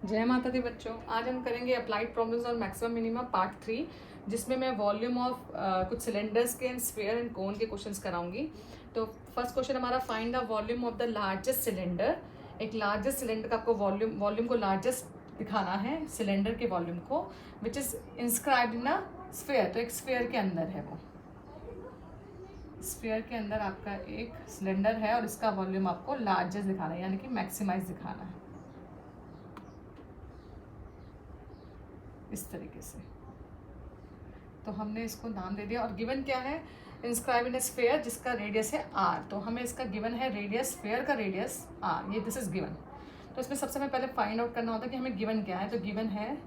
जय माता दी बच्चों, आज हम करेंगे अप्लाइड प्रॉब्लम्स और मैक्सिमम मिनिमम पार्ट 3, जिसमें मैं वॉल्यूम ऑफ कुछ सिलेंडर्स के एंड स्फीयर एंड कोन के क्वेश्चंस कराऊंगी। तो फर्स्ट क्वेश्चन हमारा, find the volume of the largest cylinder. एक लार्जेस्ट सिलेंडर का आपको वॉल्यूम को लार्जेस्ट दिखाना है, सिलेंडर के वॉल्यूम को, which is inscribed in a sphere. तो एक स्फीयर के अंदर है, वो स्फीयर के अंदर आपका एक सिलेंडर है और इसका वॉल्यूम आपको लार्जेस्ट दिखाना है, यानी कि मैक्सिमाइज दिखाना है इस तरीके से। तो हमने इसको नाम दे दिया और गिवन क्या है, इंस्क्राइब इन ए स्फीयर जिसका रेडियस है r। तो हमें इसका गिवन है रेडियस, स्फीयर का रेडियस r, ये दिस इज गिवन। तो इसमें सबसे हमें पहले फाइंड आउट करना होता है कि हमें गिवन क्या है। तो गिवन है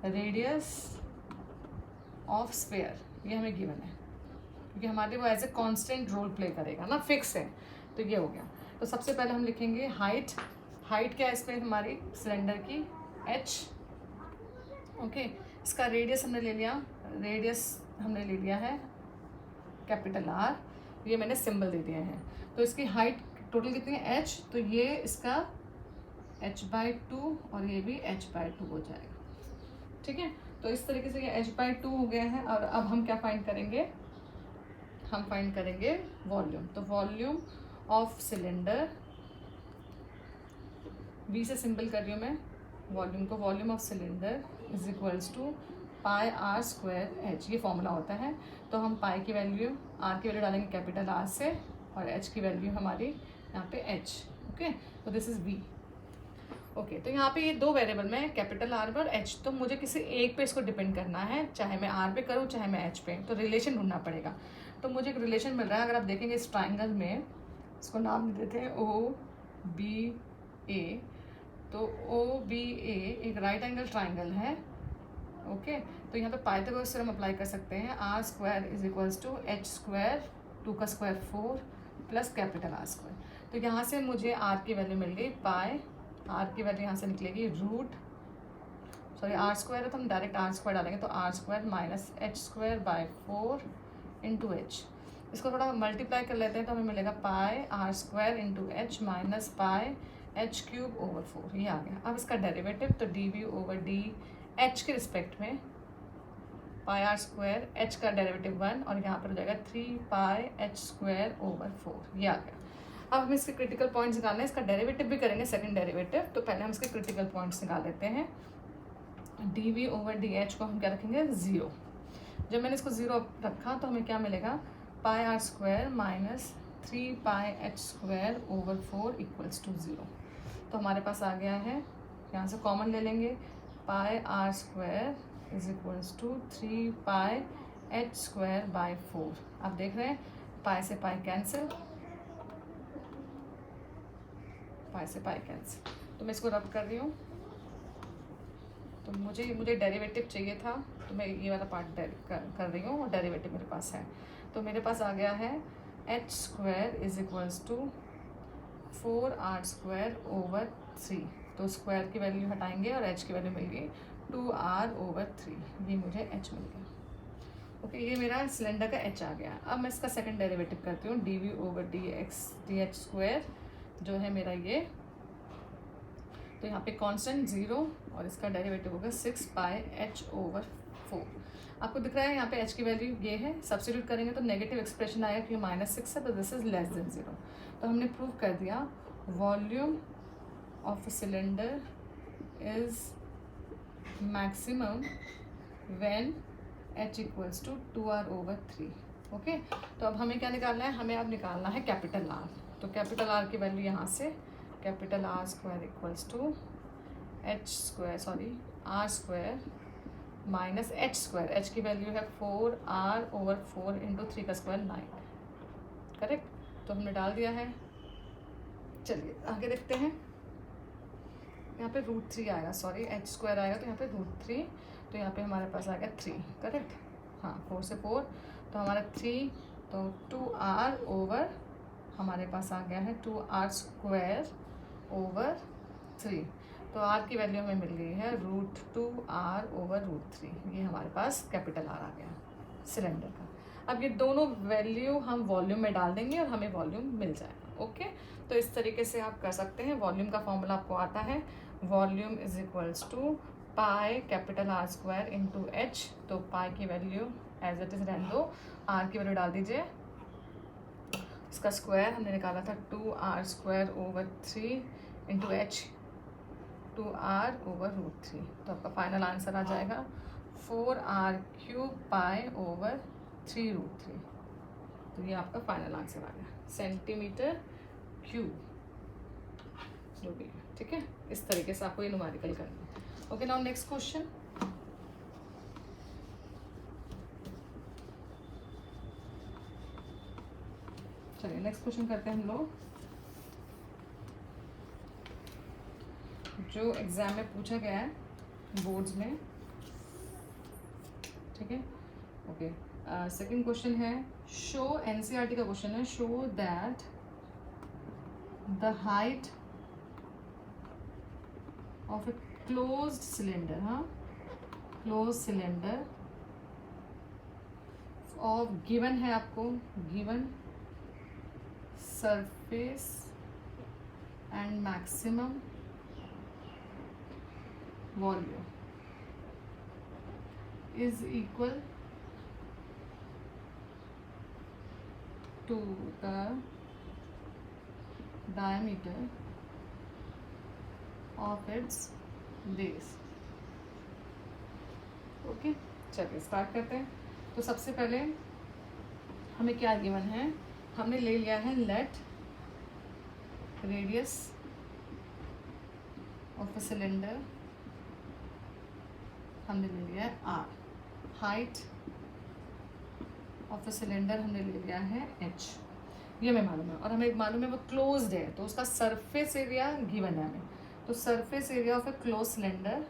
रेडियस ऑफ स्फीयर, ये हमें गिवन है क्योंकि हमारे वो as a constant role play करेगा ना, फिक्स है। तो ये हो गया। तो सबसे पहले हम लिखेंगे हाइट। हाइट क्या है इसमें हमारी सिलेंडर की, h। ओके, इसका रेडियस हमने ले लिया, रेडियस हमने ले लिया है कैपिटल R, ये मैंने सिंबल दे दिया है। तो इसकी हाइट टोटल कितनी है, h। तो ये इसका h/2 और ये भी h/2 हो जाएगा, ठीक है। तो इस तरीके से ये h/2 हो गया है। और अब हम क्या फाइंड करेंगे, हम फाइंड करेंगे वॉल्यूम। तो वॉल्यूम ऑफ सिलेंडर, V से सिंबल कर रही हूँ मैं वॉल्यूम को, volume of cylinder is equals to pi r square h, ये फॉर्मूला होता है। तो हम पाई की वैल्यू, r की वैल्यू डालेंगे कैपिटल R से और h की वैल्यू हमारी यहाँ पे h। ओके, तो दिस इज v। ओके, तो यहाँ पे ये दो वेरिएबल में कैपिटल R पर h, तो मुझे किसी एक पे इसको डिपेंड करना है, चाहे मैं R पे करूँ चाहे मैं h पे। तो रिलेशन ढूंढना पड़ेगा। तो मुझे एक रिलेशन मिल रहा है, अगर आप देखेंगे इस ट्राइंगल में, इसको नाम दे देते हैं OBA। तो OBA एक राइट एंगल ट्राइंगल है। ओके, तो यहाँ पे पाइथागोरस थ्योरम अप्लाई कर सकते हैं। r square is equals to h square, 2 का square 4 plus capital R square. तो यहाँ से मुझे r की वैल्यू मिल गई पाई, r की वैल्यू यहाँ से निकलेगी r स्क्वायर है तो हम डायरेक्ट r स्क्वायर डालेंगे। तो r square minus h square by 4 into h। इसको थोड़ा मल्टीप्लाई कर लेते हैं तो हमें मिलेगा pi r square into h minus pi h cube over 4, ये आ गया। अब इसका डेरिवेटिव, तो dv ओवर डी h के रिस्पेक्ट में पाई r स्क्वायर, h का डेरिवेटिव 1 और यहाँ पर हो जाएगा 3 पाई h स्क्वायर ओवर 4, ये आ गया। अब हम इसके क्रिटिकल पॉइंट्स निकालना है, इसका डेरिवेटिव भी करेंगे सेकंड डेरिवेटिव। तो पहले हम इसके क्रिटिकल पॉइंट्स निकाल लेते हैं। dv ओवर डी एच को हम क्या रखेंगे, 0। जब मैंने इसको 0 रखा तो हमें क्या मिलेगा, pi r square minus 3 pi h square over 4 equals to 0। तो हमारे पास आ गया है, यहाँ से कॉमन ले लेंगे, pi r square is equals to 3 pi h square by 4। आप देख रहे हैं पाई से पाई कैंसिल, पाई से पाई कैंसिल। तो मैं इसको रब कर रही हूँ। तो मुझे डेरिवेटिव चाहिए था, तो मैं ये वाला पार्ट कर रही हूँ और डेरिवेटिव मेरे पास है। तो मेरे पास आ गया है h square is equals to 4r square over 3। तो स्क्वायर की वैल्यू हटाएंगे और h की वैल्यू मिल गई 2r ओवर 3, ये मुझे h मिल गया। ओके, ये मेरा सिलेंडर का h आ गया। अब मैं इसका सेकंड डेरिवेटिव करती हूँ, dv over D H square जो है मेरा ये। तो यहाँ पे कांस्टेंट 0 और इसका डेरिवेटिव होगा 6 पाई h ओवर 4। आपको दिख रहा है यहाँ पे h की वैल्यू ये है, सब्स्टिट्यूट करेंगे तो नेगेटिव एक्सप्रेशन आएगा क्योंकि -6 है, तो दिस इज लेस देन 0। तो हमने प्रूव कर दिया volume of cylinder is maximum when h equals to 2r over 3। Okay, तो अब हमें क्या निकालना है, हमें अब निकालना है कैपिटल R। तो कैपिटल R की वैल्यू यहाँ से capital R square equals to r square minus h square, h की वैल्यू है 4r ओवर 4 इंटू 3 का स्क्वायर 9, करेक्ट। तो हमने डाल दिया है। चलिए आगे देखते हैं। यहाँ पे √3 आएगा, h स्क्वायर आएगा तो यहाँ पे √3, तो यहाँ पे हमारे पास आएगा 3, करेक्ट। हाँ, 4 से 4 तो हमारा 3, तो 2r ओवर हमारे पास आ गया है 2r स्क्वायर ओवर 3। तो r की वैल्यू हमें मिल गई है √2r ओवर √3, ये हमारे पास कैपिटल R आ गया सिलेंडर का। अब ये दोनों वैल्यू हम वॉल्यूम में डाल देंगे और हमें वॉल्यूम मिल जाएगा। ओके, तो इस तरीके से आप कर सकते हैं। वॉल्यूम का फॉर्मूला आपको आता है, volume is equals to pi capital R square into H. तो पाई की वैल्यू एज इट इज रहने दो, आर की वैल्यू डाल दीजिए। इसका स्क्वायर हमने निकाला था 2r square over 3 into H 2r over root 3। तो आपका फाइनल आंसर आ जाएगा 4r cube pi over 3 root 3। तो ये आपका फाइनल आंसर आ गया सेंटीमीटर क्यूब जो भी है। ठीक है, इस तरीके से आपको ये न्यूमेरिकल करना है। Okay, now next question. चलिए नेक्स्ट क्वेश्चन करते हैं हम लोग, जो एग्जाम में पूछा गया है बोर्ड्स में। ठीक है, ओके। सेकंड क्वेश्चन है, शो, एनसीईआरटी का क्वेश्चन है, show that the height of a closed cylinder, हाँ, क्लोज सिलेंडर ऑफ गिवन है आपको, given surface and maximum volume is equal to the diameter of its base। Okay, चलिए start करते हैं। तो सबसे पहले हमें क्या गिवन है, हमने ले लिया है let radius of a cylinder, हमने ले लिया है R, height of the cylinder हमने ले लिया है एच, ये हमें मालूम है। और हमें मालूम है वो क्लोज्ड है, तो उसका सरफेस एरिया गिवन है हमें। तो surface area of A close cylinder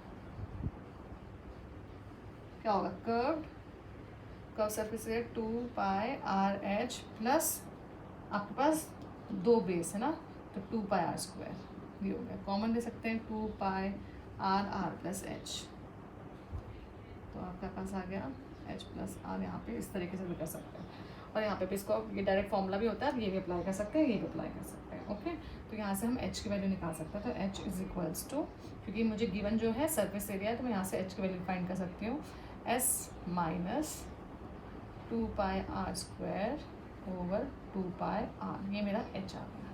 क्या होगा, curve surface area 2 pi R H plus आपके पास 2 बेस है ना, तो 2 पाई आर स्क्वायर, ये हो गया। कॉमन ले सकते हैं 2 पाई आर प्लस एच, तो आपके पास आ गया h प्लस आर। यहाँ पे इस तरीके से भी कर सकते हैं, और यहाँ पे भी इसको ये डायरेक्ट फॉर्मूला भी होता है, ये भी अप्लाई कर सकते हैं, ये भी अप्लाई कर सकते हैं। ओके, तो यहाँ से हम h की वैल्यू निकाल सकते हैं। तो h इज इक्वल्स टू, क्योंकि मुझे गिवन जो है सरफेस एरिया है, तो मैं यहाँ से h की वैल्यू फाइंड कर सकती हूँ, s minus 2 pi R square over 2 pi R, ये मेरा h आ गया,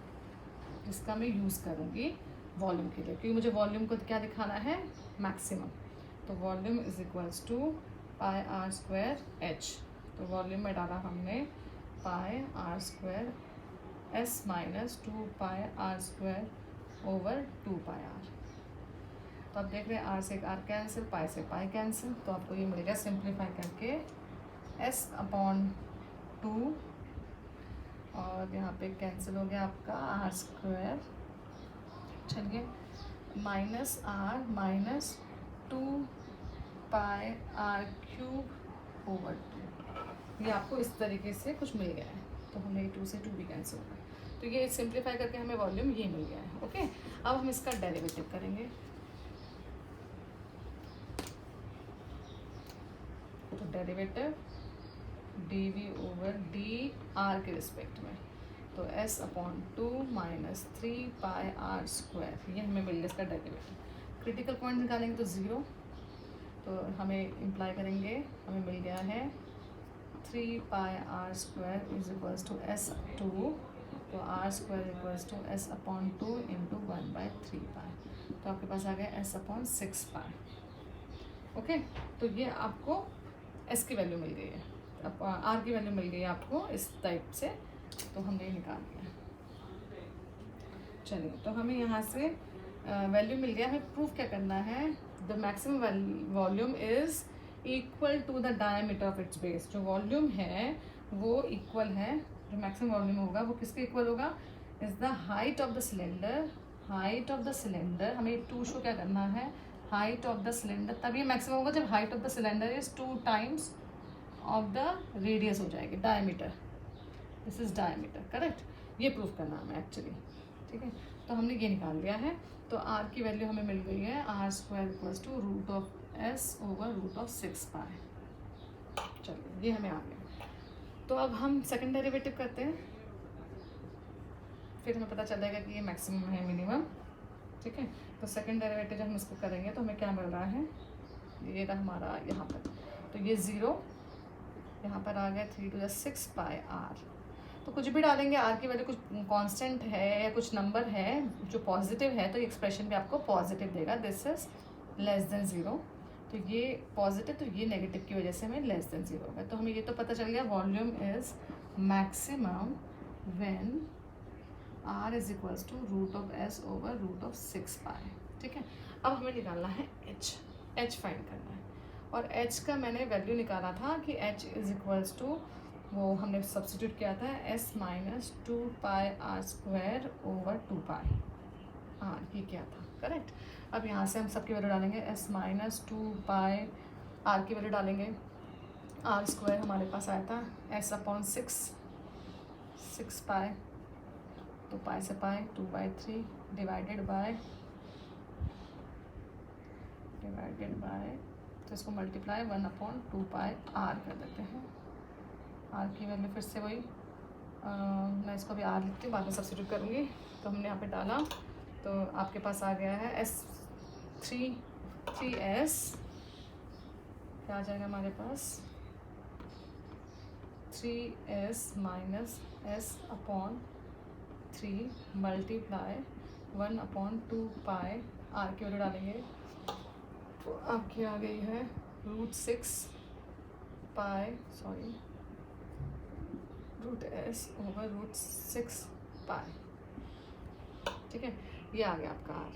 जिसका मैं यूज़ करूँगी वॉल्यूम के लिए, क्योंकि मुझे वॉल्यूम को क्या दिखाना है, मैक्सिमम। तो volume is equals to pi R square H. तो वॉल्यूम में डाला हमने pi R square S minus 2 pi R square over 2 pi R. तो आप देख रहे हैं आर से आर कैंसिल, पाई से पाई कैंसिल, तो आपको ये मिलेगा सिंप्लीफाई करके एस अपॉन 2, और यहाँ पे कैंसिल हो गया आपका आर स्क्वायर, चलिए minus R minus 2 pi R cube over 2, ये आपको इस तरीके से कुछ मिल गया है। तो हमें 2 से 2 भी कैंसिल हो गया, तो ये सिंप्लीफाई करके हमें वॉल्यूम ये मिल गया है। ओके, अब हम इसका डेरिवेटिव करेंगे। तो derivative D V over D R के रिस्पेक्ट में, तो s upon 2 minus 3 pi R square, ये हमें मिल गया इसका डेरिवेटिव। क्रिटिकल पॉइंट निकालेंगे तो 0, तो हमें इम्प्लाई करेंगे, हमें मिल गया है 3 pi R square is equals to S 2, तो R square equals to S upon 2 into 1/3 pi, तो आपके पास आ गया एस अपॉन 6 पाई। ओके, तो ये आपको एस की वैल्यू मिल गई है, अब आर की वैल्यू मिल गई है आपको इस टाइप से, तो हमने निकाल लिया। चलिए, तो हमें यहाँ से वैल्यू मिल गया, हमें प्रूफ क्या करना है, the maximum volume is equal to the diameter of its base. जो वॉल्यूम है वो इक्वल है, जो मैक्सिमम वॉल्यूम होगा वो किसके इक्वल होगा, is the height of the cylinder, height of the cylinder, हमें 2 शो क्या करना है, हाइट ऑफ द सिलेंडर, तभी मैक्सिमम होगा जब height of the cylinder is 2 times of the radius हो जाएगी, diameter, this is diameter, correct. ये प्रूफ करना हमें एक्चुअली, ठीक है। तो हमने ये निकाल लिया है, तो आर की वैल्यू हमें मिल गई है R square equals to root of S over root of 6 pi. चलिए, ये हमें आ गया। तो अब हम सेकंड डेरिवेटिव करते हैं, फिर हमें पता चल जाएगा कि ये मैक्सिमम है मिनिमम, ठीक है। तो सेकंड डेरिवेटिव जब हम इसको करेंगे तो हमें क्या मिल रहा है, ये रहा हमारा यहाँ पर, तो ये 0 यहाँ पर आ गया 3 to the 6 पाई आर। तो कुछ भी डालेंगे, आर की वैल्यू कुछ कांस्टेंट है या कुछ नंबर है जो पॉजिटिव है तो एक्सप्रेशन भी आपको पॉजिटिव देगा। दिस इज लेस देन 0, तो ये पॉजिटिव, तो ये नेगेटिव की वजह से हमें लेस देन 0 होगा। तो हमें ये तो पता चल गया volume is maximum when r is equals to root of s over root of 6 pi. ठीक है, अब हमें निकालना है h फाइंड करना है, और h का मैंने वैल्यू निकाला था कि h इज इक्वल्स टू, वो हमने सब्स्टिट्यूट किया था s minus 2 pi R square over 2 pi. हाँ, ये क्या था, करेक्ट। अब यहाँ से हम सबकी वैल्यू डालेंगे, s माइनस 2 पाई r की वैल्यू डालेंगे, आर स्क्वायर हमारे पास आया था s अपॉन 6 पाई, तो पाई से पाई 2/3 डिवाइडेड बाय तो इसको मल्टीप्लाई 1/2 पाई r कर देते हैं। r की वैल्यू फिर से वही, मैं इसको भी r लिखती हूँ, बाद में सब्स्टिट्यूट करूँगी। तो हमने यहाँ पे डाला तो आपके पास आ गया है S क्या आ जाएगा हमारे पास, 3s minus s upon 3 multiply 1/2 पाई, r की वैल्यू डालेंगे तो आपकी आ गई है root s over root 6 pi. ठीक है, ये आ गया आपका r।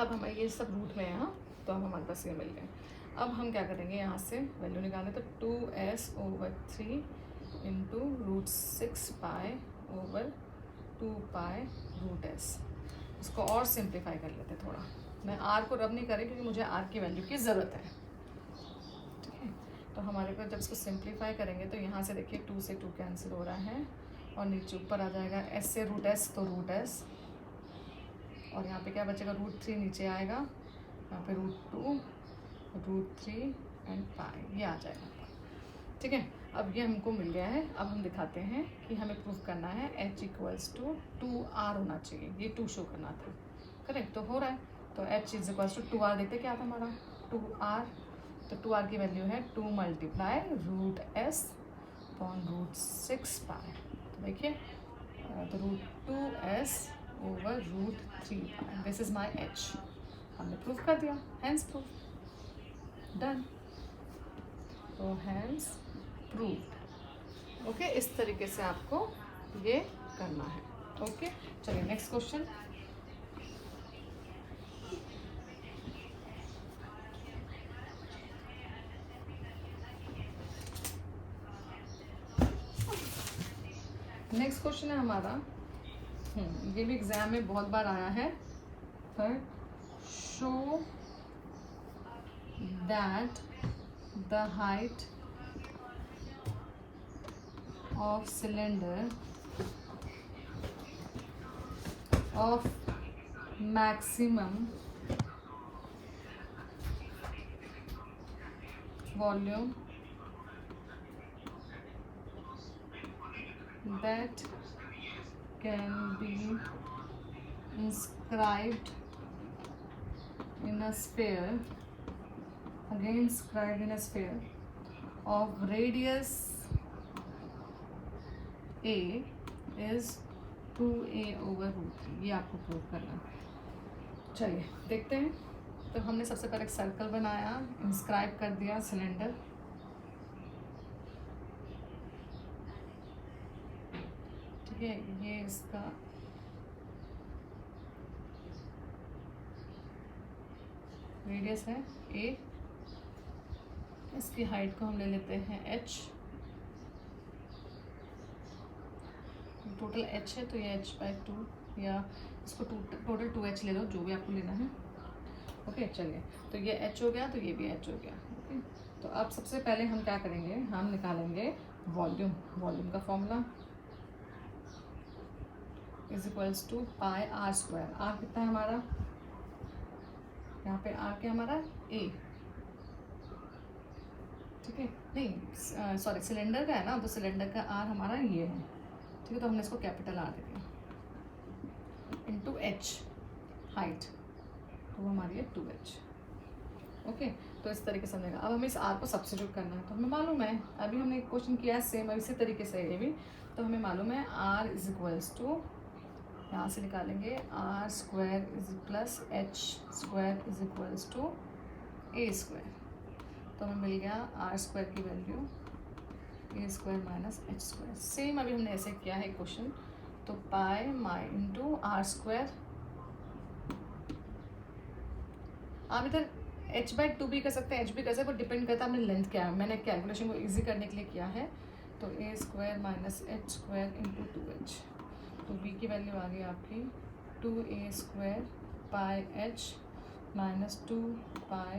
अब हमें ये सब रूट में है, हाँ, तो अब हमारे पास ये मिल गए। अब हम क्या करेंगे, यहाँ से वैल्यू निकालें तो 2s over 3 into root 6 pi over 2 pi root s। इसको और सिंप्लीफाई कर लेते थोड़ा, मैं r को रब नहीं करें क्योंकि मुझे r की वैल्यू की ज़रूरत है। ठीक है, तो हमारे पास जब इसको सिंप्लीफाई करेंगे तो यहाँ से देखिए 2 से 2 कैंसिल हो रहा है, और नीचे ऊपर आ जाएगा s से रूट s, तो रूट s, और यहाँ पे क्या बचेगा, रूट 3 नीचे आएगा, यहाँ पे रूट 2 रूट 3 एंड पाई, ये आ जाएगा। ठीक है, अब ये हमको मिल गया है। अब हम दिखाते हैं कि हमें प्रूफ करना है h इक्वल्स टू 2r होना चाहिए, ये 2 शो करना था, करेक्ट, तो हो रहा है। तो h is equals to 2r, देखते क्या था हमारा 2r, तो 2r की वैल्यू है 2 multiply root s upon root 6 pi. तो देखिए, तो root 2s over root 3 pi, this is my h। हमने प्रूफ कर दिया, हैंस प्रूफ डन, तो हैंस प्रूव्ड। ओके, इस तरीके से आपको ये करना है। ओके, चलिए नेक्स्ट क्वेश्चन। नेक्स्ट क्वेश्चन है हमारा, ये भी एग्जाम में बहुत बार आया है, पर show that the height of cylinder of maximum volume that can be inscribed in a sphere, again inscribed in a sphere of radius a is 2a over root 3, ये आपको प्रूव करना है। चलिए देखते हैं। तो हमने सबसे पहले एक सर्कल बनाया, इंस्क्राइब कर दिया सिलेंडर, ठीक है, ये इसका रेडियस है a, इसकी हाइट को हम ले लेते हैं h, टोटल h है तो ये h/2, या इसको टोटल 2h ले लो, जो भी आपको लेना है। ओके, चलिए, तो ये h हो गया, तो ये भी h हो गया। ओके, तो अब सबसे पहले हम क्या करेंगे, हम निकालेंगे वॉल्यूम का formula is equals to pi R square. R कितना है हमारा, यहाँ पे आर क्या हमारा a, ठीक है, नहीं सॉरी सिलेंडर का है ना, तो सिलेंडर का आर हमारा ये है, ठीक है, तो हमने इसको कैपिटल आर दे दिया, इंटू h हाइट, तो वो हमारी है 2h। ओके, तो इस तरीके से बनेगा। अब हमें इस r को सब्स्टिट्यूट करना है, तो हमें मालूम है, अभी हमने एक क्वेश्चन किया है सेम इसी तरीके से ये भी, तो हमें मालूम है r इज इक्वल्स टू, यहाँ से निकालेंगे r square is plus h square is equals to a square. तो हमें मिल गया r स्क्वायर की value a square minus h square. Same अभी हमने ऐसे किया है क्वेश्चन, तो pi my into R square, आप इधर h/2 भी कर सकते हैं, h भी कर सकते हैं, डिपेंड करता है आपने लेंथ क्या है। मैंने कैलकुलेशन को इजी करने के लिए किया है, तो a square minus H square into 2h। तो v की वैल्यू आ गई आपकी 2a square pi h minus 2 पाई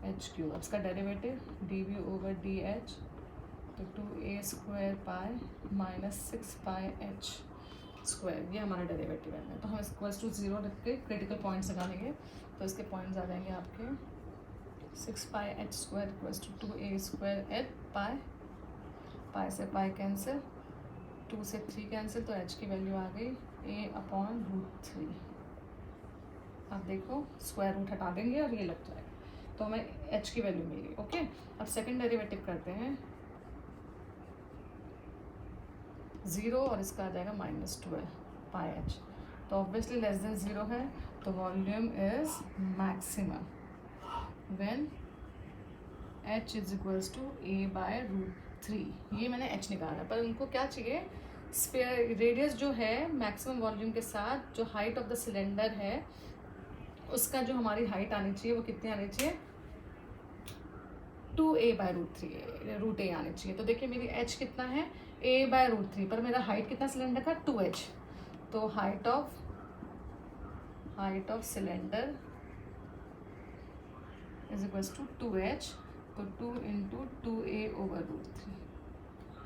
h क्यूब। इसका डेरिवेटिव dv ओवर dh, तो 2a square pi minus 6 pi h square, ये हमारा डेरिवेटिव है। तो हम इक्वल्स टू 0 रख के क्रिटिकल पॉइंट्स निकालेंगे, तो इसके पॉइंट्स आ जाएंगे आपके 6 pi h square equals to 2a square H pi, pi से पाई कैंसिल, 2 से 3 कैंसिल, तो h की वैल्यू आ गई a/√3। आप देखो स्क्वायर रूट हटा देंगे और ये लग जाएगा, तो हमें h की वैल्यू मिली। ओके, अब सेकंड डेरिवेटिव करते हैं 0 और इसका आ जाएगा -12 पाई h, तो ऑब्वियसली लेस देन 0 है, तो volume is maximum when h is equals to a/√3। ये मैंने h निकाला, पर उनको क्या चाहिए, स्फीयर रेडियस जो है मैक्सिमम वॉल्यूम के साथ जो हाइट ऑफ द सिलेंडर है उसका जो हमारी हाइट आनी चाहिए वो कितनी आनी चाहिए, 2a/√3 आनी चाहिए। तो देखिए मेरी h कितना है a/√3, पर मेरा हाइट कितना सिलेंडर का 2h, तो height of cylinder is equals to 2h, तो 2 इंटू 2a/√3,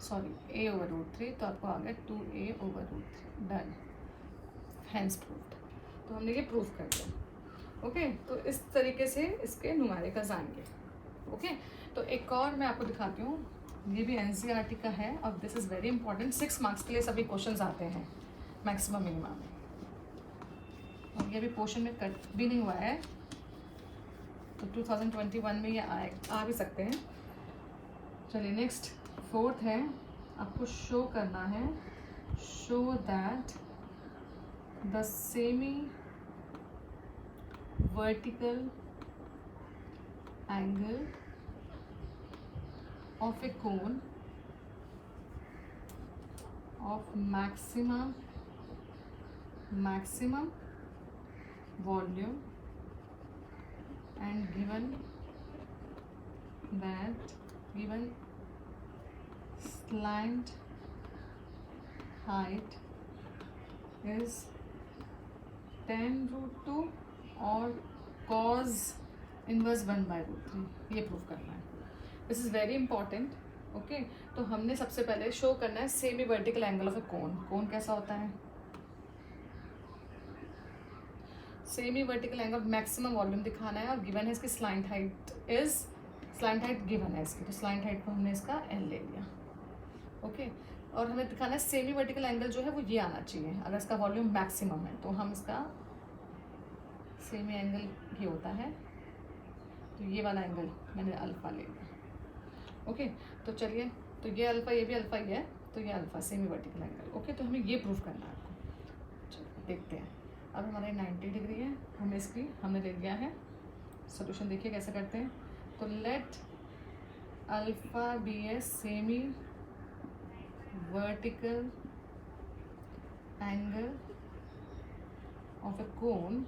सॉरी a/√3, तो आपको आ गया 2a/√3। Done, hence proved. तो हमने ये प्रूव कर दिया। ओके, तो इस तरीके से इसके न्यूमेरिकल्स आएंगे। ओके, तो एक और मैं आपको दिखाती हूँ, ये भी एनसीईआरटी का है और this is very important, 6 marks के लिए सभी क्वेश्चंस आते हैं मैक्सिमम मिनिमम में, और ये भी पोर्शन में कट भी नहीं हुआ है, तो 2021 में ये आ भी सकते हैं। चलिए नेक्स्ट 4th है, आपको शो करना है, show that the semi vertical angle of a cone of maximum volume and given slant height is tan√2 और cos इनवर्स 1/√3, ये प्रूव करना है। This is very important. Okay, तो हमने सबसे पहले शो करना है semi vertical angle of a कोन। कोन कैसा होता है, semi vertical angle, maximum volume दिखाना है, और गिवन है इसकी स्लाइंट हाइट गिवन है इसकी, तो स्लाइंट हाइट को हमने इसका एल ले लिया। ओके, और हमें दिखाना है सेमी वर्टिकल एंगल जो है वो ये आना चाहिए अगर इसका वॉल्यूम मैक्सिमम है, तो हम इसका सेमी एंगल ये होता है, तो ये वाला एंगल मैंने अल्फ़ा ले लिया। ओके, तो चलिए, तो ये अल्फ़ा, ये भी अल्फ़ा ही है, तो ये alpha semi vertical angle. Okay, तो हमें ये प्रूव करना है आपको। चलिए देखते हैं। अब हमारा 90 डिग्री है, हमने ले लिया है। सोल्यूशन देखिए कैसे करते हैं, तो let alpha be a semi vertical angle of a cone,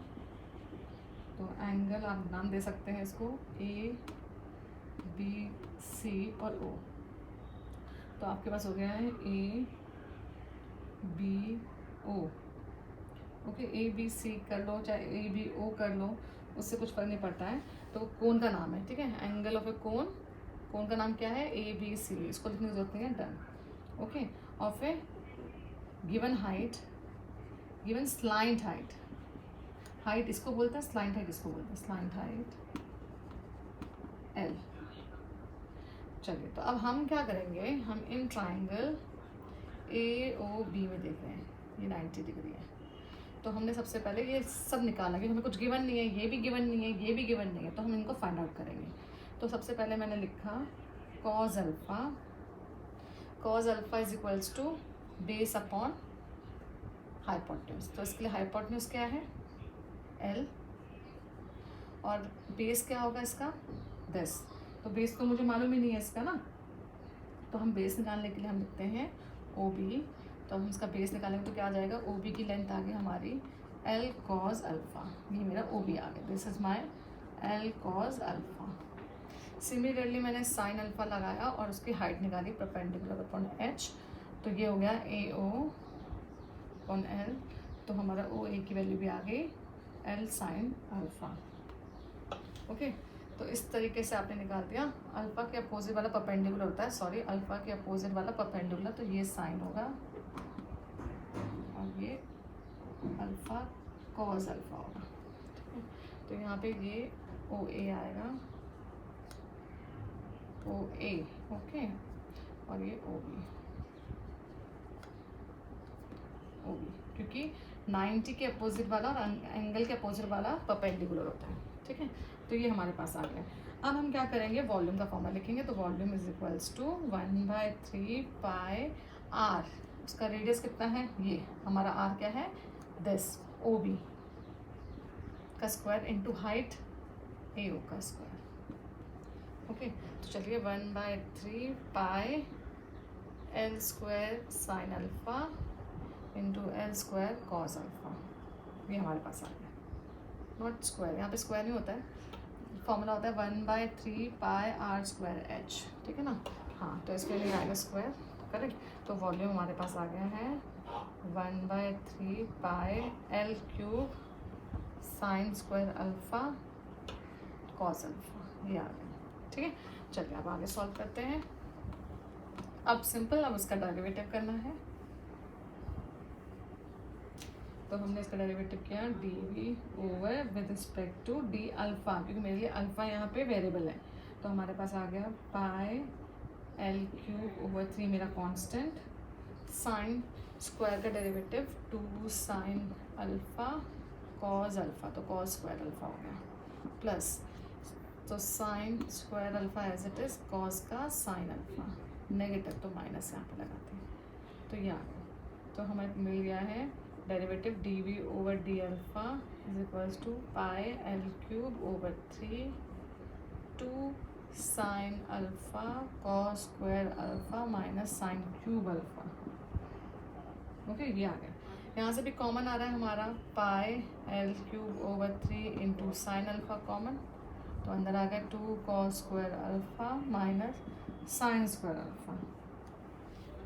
तो एंगल आप नाम दे सकते हैं इसको ए बी सी और ओ, तो आपके पास हो गया है A B O. Okay, A B C कर लो चाहे ए बी ओ कर लो, उससे कुछ फर्क नहीं पड़ता है, तो कोन का नाम है, ठीक है, एंगल ऑफ ए कोन का नाम क्या है, ए बी सी, इसको लिखने की जरूरत नहीं है। Done. Okay, of A given height, given slant height इसको बोलते हैं, स्लाइंट हाइट इसको बोलते हैं, स्लाइंट हाइट एल। चलिए, तो अब हम क्या करेंगे, हम in triangle A O B में देख रहे हैं, ये 90 डिग्री है, तो हमने सबसे पहले ये सब निकाला कि हमें कुछ गिवन नहीं है, ये भी गिवन नहीं है, ये भी गिवन नहीं है, तो हम इनको फाइंड आउट करेंगे। तो सबसे पहले मैंने लिखा cos alpha is equals to base upon hypotenuse. तो इसके लिए हाइपोटेन्यूज क्या है L और बेस क्या होगा इसका 10। तो बेस तो मुझे मालूम ही नहीं है इसका ना, तो हम बेस निकालने के लिए हम लिखते हैं OB। तो हम इसका बेस निकालेंगे तो क्या आ जाएगा, OB की लेंथ आ गई हमारी L cos अल्फ़ा, ये मेरा OB आ गया, this is my L cos alpha. Similarly मैंने साइन अल्फ़ा लगाया और उसकी हाइट निकाली परपेंडिकुलर अपॉन H, तो ये हो गया AO अपॉन L। तो हमारा OA की वैल्यू भी आ गई L साइन अल्फ़ा। ओके, तो इस तरीके से आपने निकाल दिया। अल्फ़ा के अपोजिट वाला परपेंडिकुलर होता है, सॉरी अल्फ़ा के अपोजिट वाला परपेंडिकुलर, तो ये साइन होगा और ये अल्फ़ा कॉस अल्फ़ा होगा। तो यहाँ पे ये OA आएगा, OA, ओके, और ये OB, क्योंकि 90 के अपोजिट वाला और एंगल के अपोजिट वाला परपेंडिकुलर होता है, ठीक है। तो ये हमारे पास आ गया। अब हम क्या करेंगे, वॉल्यूम का फॉर्मूला लिखेंगे। तो volume is equals to 1/3 pi R, उसका रेडियस कितना है, ये हमारा आर क्या है 10, OB का स्क्वायर इंटू हाइट AO का स्क्वायर। ओके, तो चलिए 1/3 पाई L square sine alpha into L square cos alpha, ये हमारे पास आ गया। नॉट स्क्वायर, यहाँ पे स्क्वायर नहीं होता है, फॉर्मूला होता है 1/3 पाई आर स्क्वायर H, ठीक है ना। हाँ, तो इसके लिए आएगा स्क्वायर, करेक्ट। तो वॉल्यूम हमारे पास आ गया है 1/3 पाई L cube sign square alpha cos alpha, ये आ गया, ठीक है। चलिए अब आगे सॉल्व करते हैं। अब सिंपल, अब उसका डेरिवेटिव करना है। तो हमने इसका डेरिवेटिव किया dv over with respect to d alpha, क्योंकि मेरे लिए अल्फ़ा यहाँ पे वेरिएबल है। तो हमारे पास आ गया पाई L क्यूब ओवर 3 मेरा कांस्टेंट, साइन स्क्वायर का derivative 2 sine alpha cos alpha, तो कॉस स्क्वायर अल्फ़ा हो गया, प्लस तो sine square alpha as it is cos का साइन अल्फ़ा, नेगेटिव तो माइनस यहाँ पे लगाते हैं, तो ये आ गया। तो हमें मिल गया है derivative dv over d alpha is equals to pi L cube over 3 2 sine alpha cos square alpha minus sine cube alpha. Okay, ये आ गया। यहाँ से भी कॉमन आ रहा है हमारा पाई L cube over 3 into sine alpha common, तो अंदर आ गया 2 cos square alpha minus sine square alpha,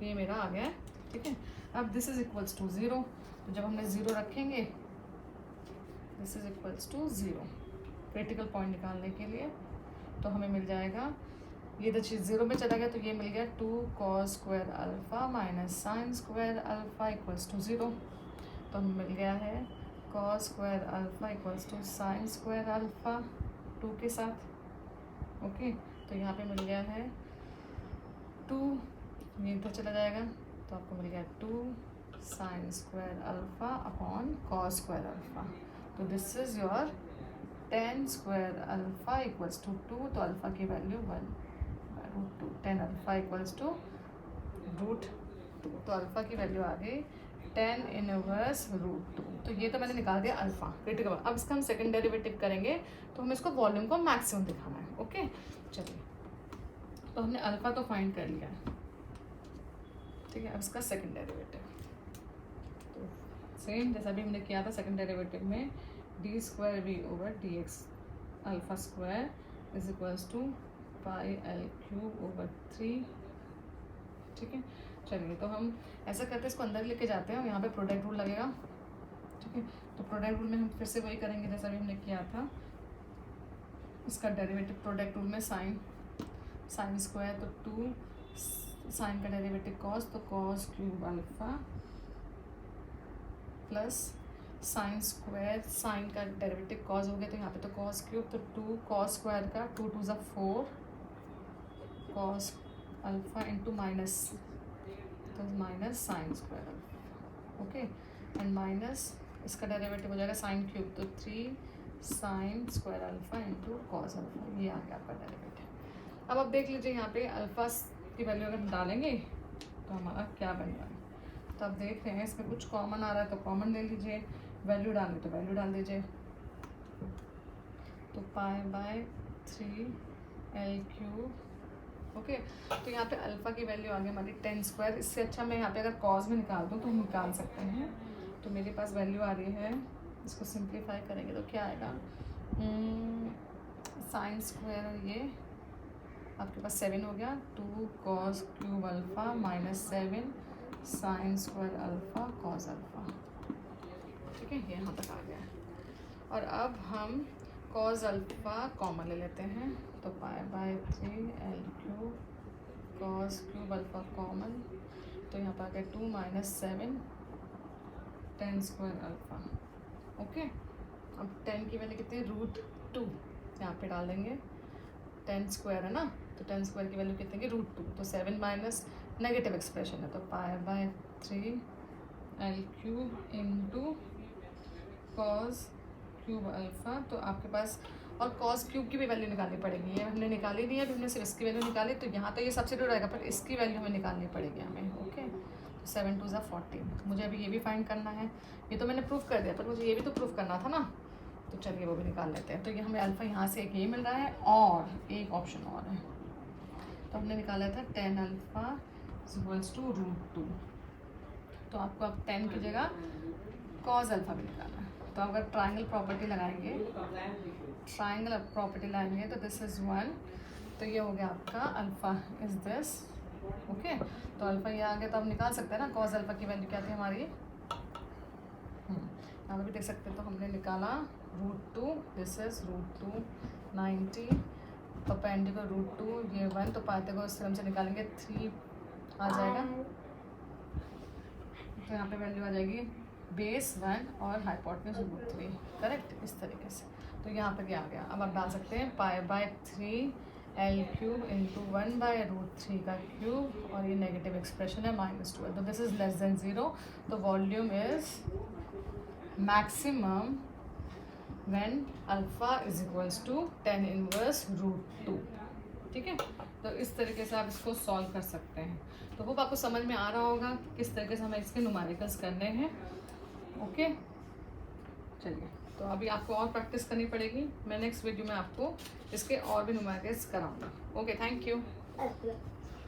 ये मेरा आ गया है, ठीक है। अब दिस इज इक्वल्स टू 0, तो जब हमने 0 रखेंगे this is equals to 0 critical point निकालने के लिए, तो हमें मिल जाएगा ये तो चीज़ 0 में चला गया, तो ये मिल गया 2 cos square alpha minus sine square alpha equals to 0। तो हमें मिल गया है cos square alpha equals to sine square alpha 2 के साथ, ओके। तो यहाँ पे मिल गया है 2, ये इधर चला जाएगा, तो आपको मिल गया 2 sine square alpha upon cos square alpha. तो this is your 10 square alpha equals to 2, तो अल्फ़ा की वैल्यू 1/√2, 10 अल्फ़ा इक्वल्स टू √2, तो अल्फ़ा की वैल्यू आ गई 10 इनवर्स √2। तो ये तो मैंने निकाल दिया अल्फ़ा क्रिटिकल। अब इसका हम सेकंड डेरिवेटिव करेंगे, तो हमें इसको वॉल्यूम को मैक्सिमम दिखाना है, ओके। चलिए, तो हमने अल्फ़ा तो फाइंड कर लिया है, ठीक है। अब इसका सेकंड डेरिवेटिव, तो सेम जैसा भी हमने किया था सेकंड डेरिवेटिव में, D square V over D X alpha square is equals to pi L cube over 3, ठीक है। चलिए, तो हम ऐसा करते हैं, इसको अंदर लेके जाते हैं और यहाँ पे प्रोडक्ट रूल लगेगा, ठीक है। तो प्रोडक्ट रूल में हम फिर से वही करेंगे जैसा भी हमने किया था, इसका डेरिवेटिव प्रोडक्ट रूल में साइन स्क्वायर, तो 2 साइन का डेरिवेटिव कॉस, तो cos cube alpha plus sine square, sine का डेरिवेटिव कॉस हो गया, तो यहाँ पे तो कॉस क्यूब, तो 2 कॉस स्क्वायर का 2 2 ज़ा 4 कॉस अल्फ़ा इंटू माइनस, तो minus sine square alpha, okay, and minus इसका डेरिवेटिव हो जाएगा साइन क्यूब, तो 3 sine square alpha into cos alpha, ये आ गया आपका डेरिवेटिव। अब आप देख लीजिए यहाँ पे अल्फा की वैल्यू अगर डालेंगे तो हमारा क्या बन रहा है। तो आप देख रहे हैं इसमें कुछ कॉमन आ रहा है तो कॉमन ले लीजिए, वैल्यू डालनी तो वैल्यू डाल दीजिए। तो π/3 L3, ओके। तो यहाँ पे अल्फा की वैल्यू आ गई हमारी 10 स्क्वायर। इससे अच्छा मैं यहाँ पे अगर कॉस में निकाल दूँ तो हम निकाल सकते हैं। तो मेरे पास वैल्यू आ रही है, इसको सिंप्लीफाई करेंगे तो क्या आएगा, साइन स्क्वायर ये आपके पास 7 हो गया, 2 cos cube alpha minus 7 sine square alpha cos alpha, ठीक है, ये यहाँ तक आ गया। और अब हम कॉस अल्फा कॉमन ले लेते हैं, तो π/3 L3 cos cube alpha common, तो यहाँ पर आ गया 2 माइनस 7 10 स्क्वायर अल्फा, ओके। अब 10 की वैल्यू कितनी, √2 यहाँ पे डाल देंगे, 10 स्क्वायर है ना, तो 10 स्क्वायर की वैल्यू कितनी की √2, तो 7 माइनस नेगेटिव एक्सप्रेशन है, तो π/3 L3 into cos cube alpha. तो आपके पास और कॉस क्यूब की भी वैल्यू निकालनी पड़ेगी, ये हमने निकाली नहीं है, अभी हमने सिर्फ इसकी वैल्यू निकाली, तो यहाँ तो ये सब्स्टिट्यूट आएगा पर इसकी वैल्यू हमें निकालनी पड़ेगी हमें, ओके। तो 7 2 14, मुझे अभी ये भी फाइंड करना है, ये तो मैंने प्रूफ कर दिया पर मुझे ये भी तो प्रूफ करना था ना, तो चलिए वो भी निकाल लेते हैं। तो ये हमें अल्फा यहाँ से एक ये मिल रहा है और एक ऑप्शन और है, तो हमने निकाला था 10 अल्फा इक्वल्स टू √2, तो आपको अब 10 की जगह कॉस अल्फा भी निकालना है। तो अगर ट्राइंगल प्रॉपर्टी लगाएंगे, ट्राइंगल प्रॉपर्टी लाएंगे तो दिस इज़ 1, तो ये हो गया आपका अल्फा इज़ दिस, ओके। तो अल्फा ये आ गया, तो आप निकाल सकते हैं ना कॉस अल्फा की वैल्यू क्या थी हमारी, यहाँ पर भी देख सकते हैं। तो हमने निकाला √2, दिस इज √2 90, तो पेंडिकुलर √2 ये 1, तो पाते को इस तरह से निकालेंगे 3 आ जाएगा, तो यहाँ पे वैल्यू आ जाएगी बेस 1 और हाइपोटेन्यूज √3, करेक्ट, इस तरीके से। तो यहाँ पर क्या आ गया, अब आप डाल सकते हैं π/3 L3 इंटू 1/√3 का क्यूब, और ये नेगेटिव एक्सप्रेशन है -12, तो दिस इज लेस देन 0, तो volume is maximum when alpha is equals to 10 inverse √2, ठीक है। तो इस तरीके से आप इसको सॉल्व कर सकते हैं। तो वो आपको समझ में आ रहा होगा किस तरीके से हमें इसके न्यूमेरिकल्स करने हैं, ओके। चलिए, तो अभी आपको और प्रैक्टिस करनी पड़ेगी, मैं नेक्स्ट वीडियो में आपको इसके और भी न्यूमेरिकल्स कराऊंगा, ओके, थैंक यू।